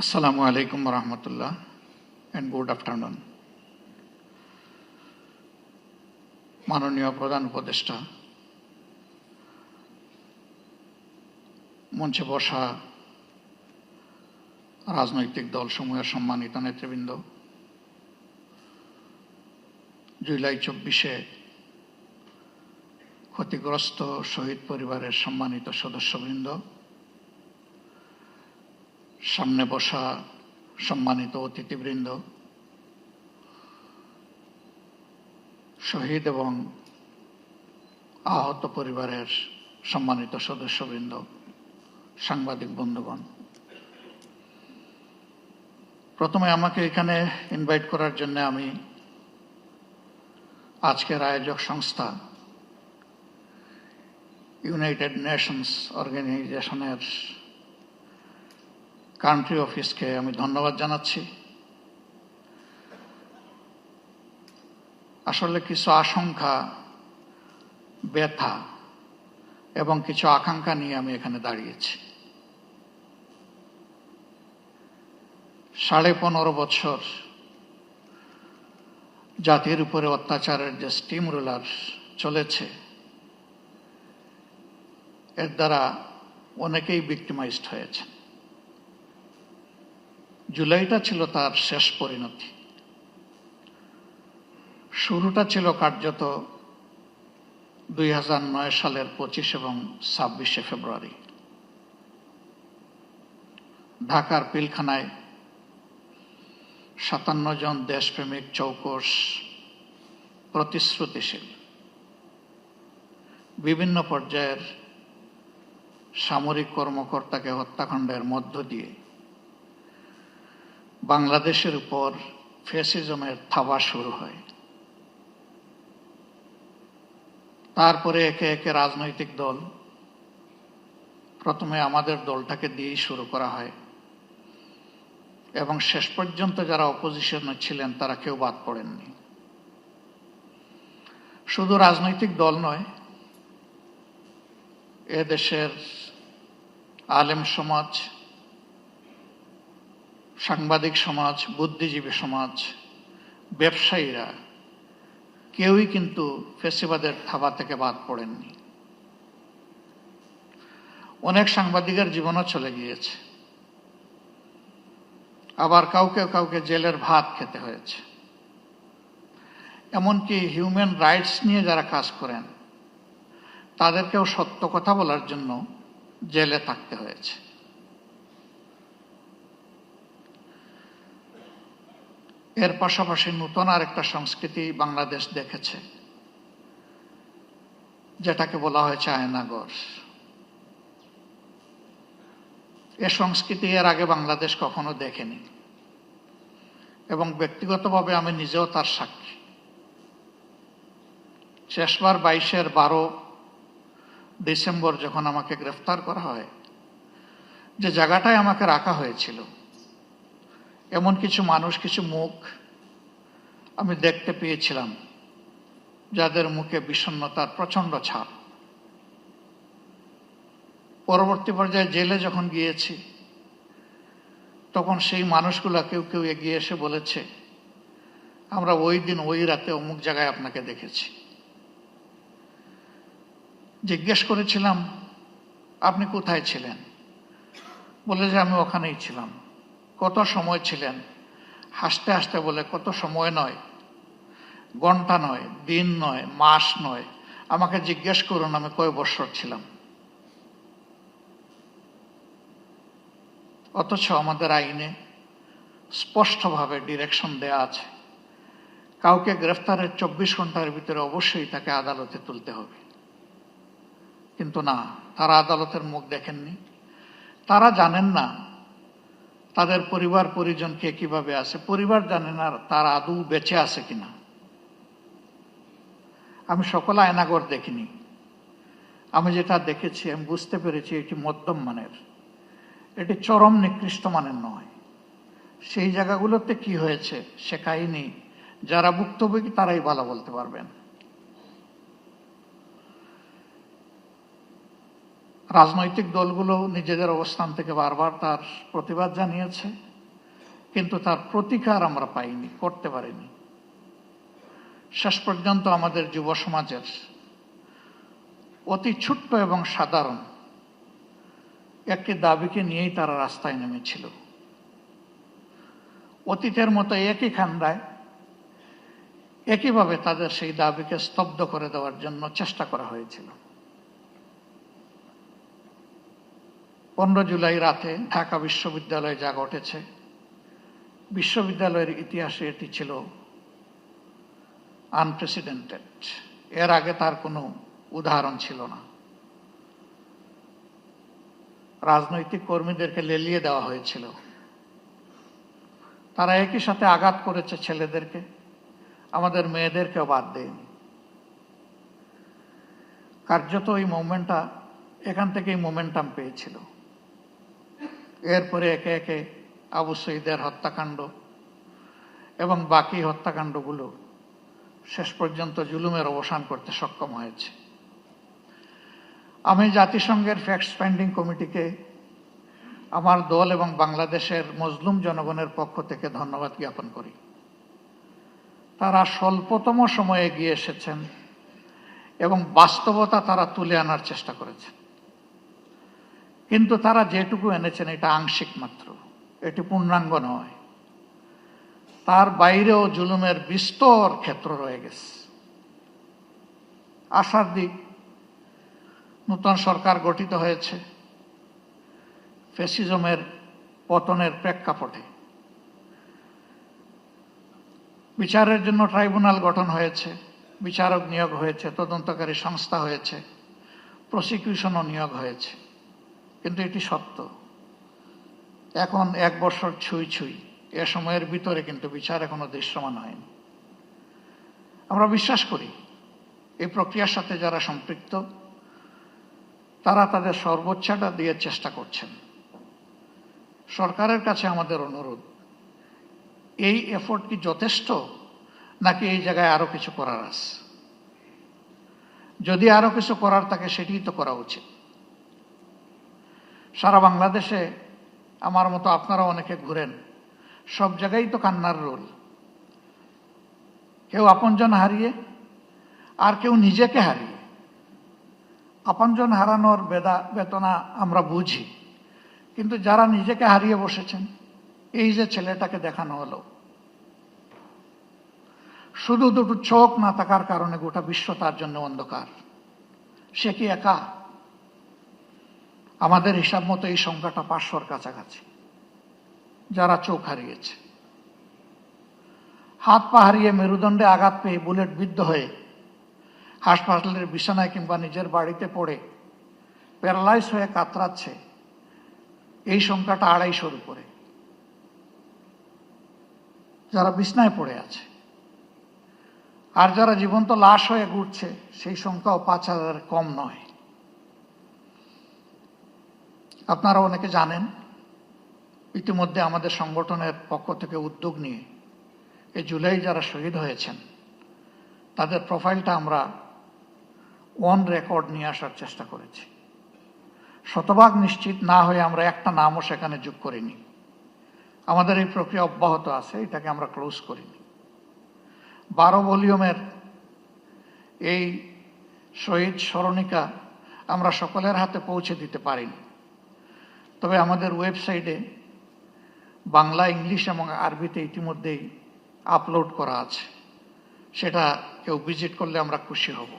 Assalamu alaikum warahmatullah and good afternoon. মাননীয় প্রধান উপদেষ্টা, মঞ্চে বসা রাজনৈতিক দলসমূহের সম্মানিত নেতৃবৃন্দ, জুলাই 24-এ ক্ষতিগ্রস্ত শহীদ পরিবারের সম্মানিত সদস্যবৃন্দ, সামনে বসা সম্মানিত অতিথিবৃন্দ, শহীদ এবং আহত পরিবারের সম্মানিত সদস্যবৃন্দ, সাংবাদিক বন্ধুগণ, প্রথমে আমাকে এখানে ইনভাইট করার জন্য আমি আজকের আয়োজক সংস্থা ইউনাইটেড নেশনস অর্গানাইজেশনের কান্ট্রি অফিসকে আমি ধন্যবাদ জানাচ্ছি। আসলে কিছু আশঙ্কা, ব্যথা এবং কিছু আকাঙ্ক্ষা নিয়ে আমি এখানে দাঁড়িয়েছি। 15.5 বছর জাতির উপরে অত্যাচারের যে স্টিম রোলার চলেছে, এর দ্বারা অনেকেই ভিক্টিমাইজড হয়েছে। জুলাইটা ছিল তার শেষ পরিণতি। শুরুটা ছিল কার্যত 2009 সালের 25 এবং 26 ফেব্রুয়ারি ঢাকার পিলখানায় 57 জন দেশপ্রেমিক চৌকস, প্রতিশ্রুতিশীল, বিভিন্ন পর্যায়ের সামরিক কর্মকর্তাকে হত্যাকাণ্ডের মধ্য দিয়ে বাংলাদেশের উপর ফ্যাসিজমের থাবা শুরু হয়। তারপরে একে একে রাজনৈতিক দল, প্রথমে আমাদের দলটাকে দিয়েই শুরু করা হয় এবং শেষ পর্যন্ত যারা অপোজিশনে ছিলেন তারা কেউ বাদ পড়েননি। শুধু রাজনৈতিক দল নয়, এদেশের আলেম সমাজ, সাংবাদিক সমাজ, বুদ্ধিজীবী সমাজ, ব্যবসায়ীরা কেউই কিন্তু ফ্যাসিবাদের থাবা থেকে বাদ পড়েননি। অনেক সাংবাদিকের জীবনও চলে গিয়েছে, আবার কাউকে কাউকে জেলের ভাত খেতে হয়েছে। এমনকি হিউম্যান রাইটস নিয়ে যারা কাজ করেন তাদেরকেও সত্য কথা বলার জন্য জেলে থাকতে হয়েছে। এর পাশাপাশি নতুন আরেকটা সংস্কৃতি বাংলাদেশ দেখেছে, যেটাকে বলা হয়েছে আয়নাঘর। এ সংস্কৃতি এর আগে বাংলাদেশ কখনো দেখেনি এবং ব্যক্তিগতভাবে আমি নিজেও তার সাক্ষী। শেষবার 22-12 ডিসেম্বর যখন আমাকে গ্রেফতার করা হয়, যে জায়গাটায় আমাকে রাখা হয়েছিল, এমন কিছু মানুষ, কিছু মুখ আমি দেখতে পেয়েছিলাম যাদের মুখে বিষণ্ণতার প্রচন্ড ছাপ। পরবর্তী পর্যায়ে জেলে যখন গিয়েছি, তখন সেই মানুষগুলা কেউ কেউ এগিয়ে এসে বলেছে, আমরা ওই দিন ওই রাতে অমুক জায়গায় আপনাকে দেখেছি। জিজ্ঞেস করেছিলাম, আপনি কোথায় ছিলেন? বলে যে আমি ওখানেই ছিলাম। কত সময় ছিলেন? হাসতে হাসতে বলে, কত সময় নয়, ঘন্টা নয়, দিন নয়, মাস নয়, আমাকে জিজ্ঞেস করুন আমি কয় বছর ছিলাম। অথচ আমাদের আইনে স্পষ্টভাবে ডিরেকশন দেয়া আছে, কাউকে গ্রেফতারের 24 ঘন্টার ভিতরে অবশ্যই তাকে আদালতে তুলতে হবে। কিন্তু না, তারা আদালতের মুখ দেখেননি। তারা জানেন না তাদের পরিবার পরিজন কে কিভাবে আছে, পরিবার জানে না তারা আদৌ বেঁচে আছে কিনা। আমি সকল আয়নাঘর দেখিনি, আমি যেটা দেখেছি আমি বুঝতে পেরেছি এটি মধ্যম মানের, এটি চরম নিকৃষ্ট মানের নয়। সেই জায়গাগুলোতে কি হয়েছে সে কাহিনী যারা ভুক্তভোগী তারাই ভালো বলতে পারবেন। রাজনৈতিক দলগুলো নিজেদের অবস্থান থেকে বারবার তার প্রতিবাদ জানিয়েছে। কিন্তু তার প্রতিকার আমরা পাইনি, করতে পারিনি। শেষ পর্যন্ত আমাদের যুব সমাজের অতি ছোট্ট এবং সাধারণ একটি দাবিকে নিয়েই তারা রাস্তায় নেমেছিল। অতীতের মতো একই খান্দায় একইভাবে তাদের সেই দাবিকে স্তব্ধ করে দেওয়ার জন্য চেষ্টা করা হয়েছিল। 15 জুলাই রাতে ঢাকা বিশ্ববিদ্যালয়ে যা ঘটেছে, বিশ্ববিদ্যালয়ের ইতিহাসে এটি ছিল আনপ্রেসিডেন্টেড। এর আগে তার কোনো উদাহরণ ছিল না। রাজনৈতিক কর্মীদেরকে লেলিয়ে দেওয়া হয়েছিল। তারা একই সাথে আঘাত করেছে ছেলেদেরকে, আমাদের মেয়েদেরকেও বাদ দেয়নি। কার্যত এই মুভমেন্টটা এখান থেকেই মোমেন্টাম পেয়েছিল। এরপরে একে একে আবু সঈদের হত্যাকাণ্ড এবং বাকি হত্যাকাণ্ডগুলো শেষ পর্যন্ত জুলুমের অবসান করতে সক্ষম হয়েছে। আমি জাতিসংঘের ফ্যাক্ট ফাইন্ডিং কমিটিকে আমার দল এবং বাংলাদেশের মজলুম জনগণের পক্ষ থেকে ধন্যবাদ জ্ঞাপন করি। তারা স্বল্পতম সময়ে এগিয়ে এসেছেন এবং বাস্তবতা তারা তুলে আনার চেষ্টা করেছেন। কিন্তু তারা যেটুকু এনেছেন এটা আংশিক মাত্র, এটি পূর্ণাঙ্গ নয়। তার বাইরেও জুলুমের বিস্তর ক্ষেত্র রয়ে গেছে। আশার দিক, নতুন সরকার গঠিত হয়েছে ফ্যাসিজমের পতনের প্রেক্ষাপটে। বিচারের জন্য ট্রাইব্যুনাল গঠন হয়েছে, বিচারক নিয়োগ হয়েছে, তদন্তকারী সংস্থা হয়েছে, প্রসিকিউশনও নিয়োগ হয়েছে। কিন্তু এটি সত্য, এখন 1 বছর ছুঁই ছুঁই, এ সময়ের ভিতরে কিন্তু বিচার এখনো দৃশ্যমান হয়নি। আমরা বিশ্বাস করি এই প্রক্রিয়ার সাথে যারা সম্পৃক্ত তারা তাদের সর্বোচ্চটা দিয়ে চেষ্টা করছেন। সরকারের কাছে আমাদের অনুরোধ, এই এফোর্ট কি যথেষ্ট, নাকি এই জায়গায় আরো কিছু করার আছে? যদি আরো কিছু করার থাকে সেটিই তো করা উচিত। সারা বাংলাদেশে আমার মতো আপনারা অনেকে ঘুরেন, সব জায়গায় তো কান্নার রোল। কেউ আপনজন হারিয়ে, আর কেউ নিজেকে হারিয়ে। আপনজন হারানোর বেদনা আমরা বুঝি, কিন্তু যারা নিজেকে হারিয়ে বসেছেন, এই যে ছেলেটাকে দেখানো হলো, শুধু দুটো চোখ না থাকার কারণে গোটা বিশ্ব তার জন্য অন্ধকার। সে কি একা? আমাদের হিসাব মতো এই সংখ্যাটা 500-র কাছাকাছি যারা চোখ হারিয়েছে। হাত পা হারিয়ে, মেরুদণ্ডে আঘাত পেয়ে, বুলেট বিদ্ধ হয়ে হাসপাতালের বিছানায় কিংবা নিজের বাড়িতে পড়ে প্যারালাইজ হয়ে কাতরাচ্ছে, এই সংখ্যাটা 250-র উপরে। যারা বিছানায় পড়ে আছে, আর যারা জীবন্ত লাশ হয়ে ঘুরছে, সেই সংখ্যাও 5000 কম নয়। আপনারা অনেকে জানেন, ইতিমধ্যে আমাদের সংগঠনের পক্ষ থেকে উদ্যোগ নিয়ে এই জুলাই যারা শহীদ হয়েছেন তাদের প্রোফাইলটা আমরা অন রেকর্ড নিয়ে আসার চেষ্টা করেছি। শতভাগ নিশ্চিত না হয়ে আমরা একটা নামও সেখানে যোগ করিনি। আমাদের এই প্রক্রিয়া অব্যাহত আছে, এটাকে আমরা ক্লোজ করিনি। 12 ভলিউমের এই শহীদ স্মরণিকা আমরা সকলের হাতে পৌঁছে দিতে পারিনি, তবে আমাদের ওয়েবসাইটে বাংলা, ইংলিশ এবং আরবিতে ইতিমধ্যেই আপলোড করা আছে। সেটা কেউ ভিজিট করলে আমরা খুশি হব।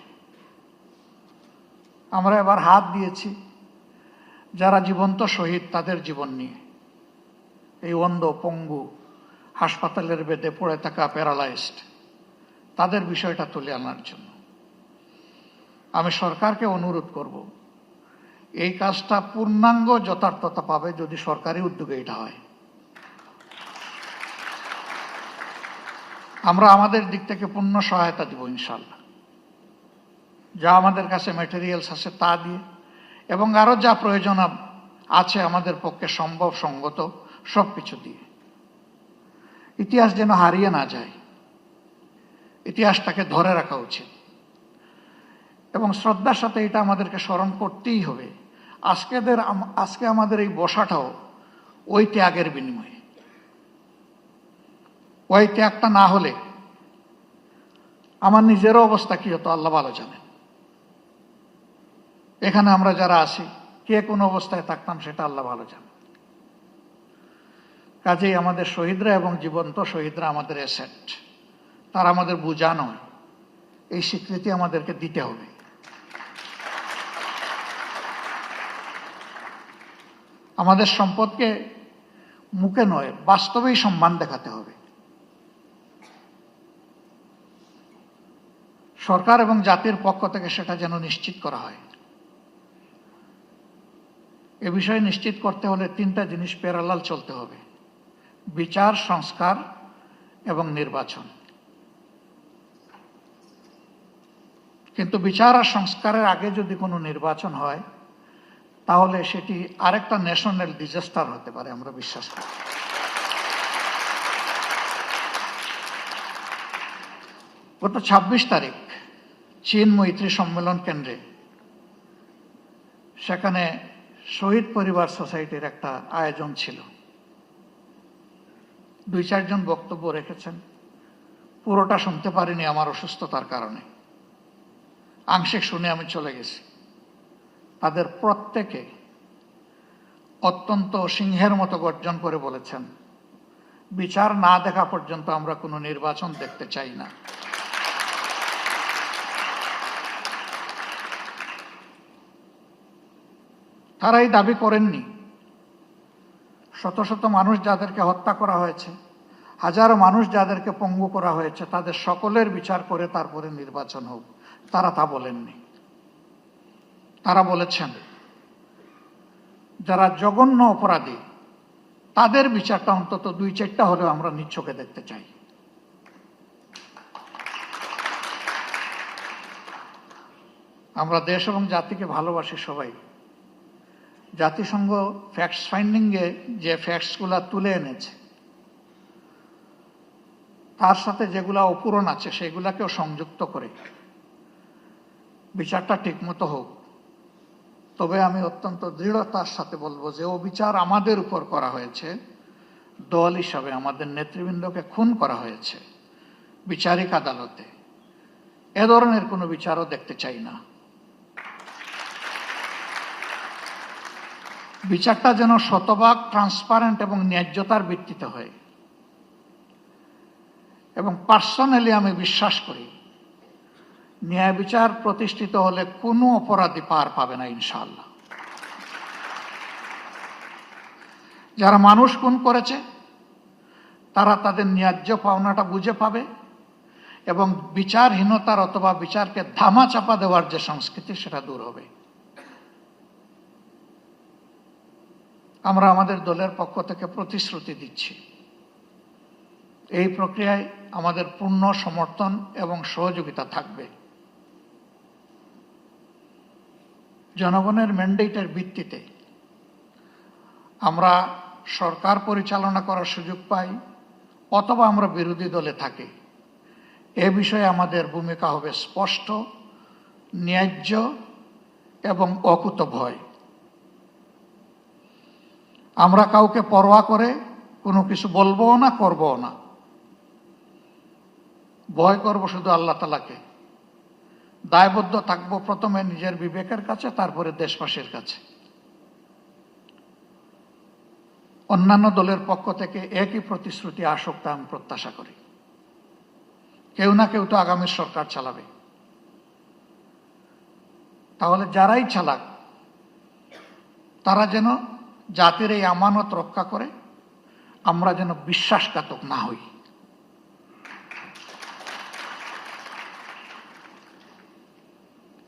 আমরা এবার হাত দিয়েছি যারা জীবন্ত শহীদ তাদের জীবন নিয়ে, এই অন্ধ, পঙ্গু, হাসপাতালের বেডে পড়ে থাকা প্যারালাইজড, তাদের বিষয়টা তুলে আনার জন্য। আমি সরকারকে অনুরোধ করব, এই কাজটা পূর্ণাঙ্গ যথার্থতা পাবে যদি সরকারি উদ্যোগে এটা হয়। আমরা আমাদের দিক থেকে পূর্ণ সহায়তা দিব ইনশাল্লাহ, যা আমাদের কাছে ম্যাটেরিয়ালস আছে তা দিয়ে, এবং আরো যা প্রয়োজন আছে আমাদের পক্ষে সম্ভব সঙ্গত সবকিছু দিয়ে। ইতিহাস যেন হারিয়ে না যায়, ইতিহাসটাকে ধরে রাখা উচিত এবং শ্রদ্ধার সাথে এটা আমাদেরকে স্মরণ করতেই হবে। আজকে আমাদের এই বসাটাও ওই ত্যাগের বিনিময়ে। ওই ত্যাগটা না হলে আমার নিজেরও অবস্থা কি হতো আল্লাহ ভালো জানেন। এখানে আমরা যারা আছি কে কোন অবস্থায় থাকতাম সেটা আল্লাহ ভালো জানেন। কাজেই আমাদের শহীদরা এবং জীবন্ত শহীদরা আমাদের অ্যাসেট, তারা আমাদের বোঝা নয়, এই স্বীকৃতি আমাদেরকে দিতে হবে। আমাদের সম্পদকে মুখে নয় বাস্তবেই সম্মান দেখাতে হবে। সরকার এবং জাতির পক্ষ থেকে সেটা যেন নিশ্চিত করা হয়। এ বিষয়ে নিশ্চিত করতে হলে তিনটা জিনিস প্যারালাল চলতে হবে: বিচার, সংস্কার এবং নির্বাচন। কিন্তু বিচার আর সংস্কারের আগে যদি কোনো নির্বাচন হয় তাহলে সেটি আরেকটা ন্যাশনাল ডিজাস্টার হতে পারে, আমরা বিশ্বাস করি। গত ২৬ তারিখ চীন মৈত্রী সম্মেলন কেন্দ্রে, সেখানে শহীদ পরিবার সোসাইটির একটা আয়োজন ছিল। ২-৪ জন বক্তব্য রেখেছেন, পুরোটা শুনতে পারিনি আমার অসুস্থতার কারণে, আংশিক শুনে আমি চলে গেছি। তাদের প্রত্যেকে অত্যন্ত সিংহের মতো গর্জন করে বলেছেন, বিচার না দেখা পর্যন্ত আমরা কোনো নির্বাচন দেখতে চাই না। তারা এই দাবি করেননি। শত শত মানুষ যাদেরকে হত্যা করা হয়েছে, হাজারো মানুষ যাদেরকে পঙ্গু করা হয়েছে, তাদের সকলের বিচার করে তারপরে নির্বাচন হোক, তারা তা বলেননি। তারা বলেছেন যারা জঘন্য অপরাধী তাদের বিচারটা অন্তত ২-৪টা হলেও আমরা নিজ চোখে দেখতে চাই। আমরা দেশ এবং জাতিকে ভালোবাসি সবাই। জাতিসংঘ ফ্যাক্টস ফাইন্ডিংয়ে যে ফ্যাক্টসগুলা তুলে এনেছে তার সাথে যেগুলা অপূরণ আছে সেগুলাকেও সংযুক্ত করে বিচারটা ঠিকমতো হোক। তবে আমি অত্যন্ত দৃঢ়তার সাথে বলবো যে ও বিচার আমাদের উপর করা হয়েছে, দল হিসাবে আমাদের নেতৃবৃন্দকে খুন করা হয়েছে বিচারিক আদালতে, এ ধরনের কোনো বিচারও দেখতে চাই না। বিচারটা যেন শতভাগ ট্রান্সপারেন্ট এবং ন্যায্যতার ভিত্তিতে হয়। এবং পার্সোনালি আমি বিশ্বাস করি ন্যায় বিচার প্রতিষ্ঠিত হলে কোনো অপরাধী পার পাবে না ইনশাআল্লাহ। যারা মানুষ খুন করেছে তারা তাদের ন্যায্য পাওনাটা বুঝে পাবে এবং বিচারহীনতার অথবা বিচারকে ধামাচাপা দেওয়ার যে সংস্কৃতি সেটা দূর হবে। আমরা আমাদের দলের পক্ষ থেকে প্রতিশ্রুতি দিচ্ছি, এই প্রক্রিয়ায় আমাদের পূর্ণ সমর্থন এবং সহযোগিতা থাকবে। জনগণের ম্যান্ডেটের ভিত্তিতে আমরা সরকার পরিচালনা করার সুযোগ পাই অথবা আমরা বিরোধী দলে থাকি, এ বিষয়ে আমাদের ভূমিকা হবে স্পষ্ট, ন্যায্য এবং অকুতভয়। আমরা কাউকে পরোয়া করে কোনো কিছু বলবো না, করবো না। ভয় করব শুধু আল্লাহ তাআলাকে। দায়বদ্ধ থাকবো প্রথমে নিজের বিবেকের কাছে, তারপরে দেশবাসীর কাছে। অন্যান্য দলের পক্ষ থেকে একই প্রতিশ্রুতি আসুক তা আমি প্রত্যাশা করি। কেউ না কেউ তো আগামীর সরকার চালাবে। তাহলে যারাই চালাক তারা যেন জাতির এই আমানত রক্ষা করে, আমরা যেন বিশ্বাসঘাতক না হই।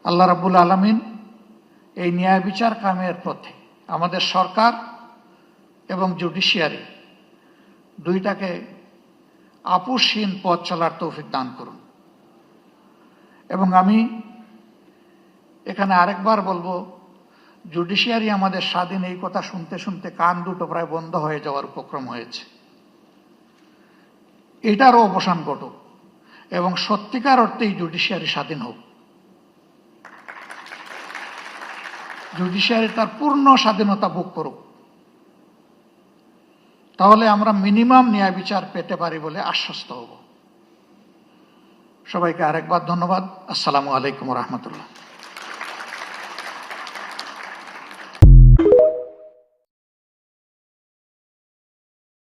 আল্লাহ রাব্বুল আলামিন এই ন্যায় বিচার কায়েমের পথে আমাদের সরকার এবং জুডিশিয়ারি দুইটাকে আপোষহীন পথ চলার তৌফিক দান করুন। এবং আমি এখানে আরেকবার বলবো, জুডিশিয়ারি আমাদের স্বাধীন, এই কথা শুনতে শুনতে কান দুটো প্রায় বন্ধ হয়ে যাওয়ার উপক্রম হয়েছে। এটারও অবসান ঘটুক এবং সত্যিকার অর্থেই জুডিশিয়ারি স্বাধীন হোক। জুডিশিয়ারি তার পূর্ণ স্বাধীনতা ভোগ করুক। তাহলে আমরা মিনিমাম ন্যায় বিচার পেতে পারি বলে আশ্বস্ত হব। সবাইকে আরেকবার ধন্যবাদ। আসসালামু আলাইকুম রহমতুল্লাহ।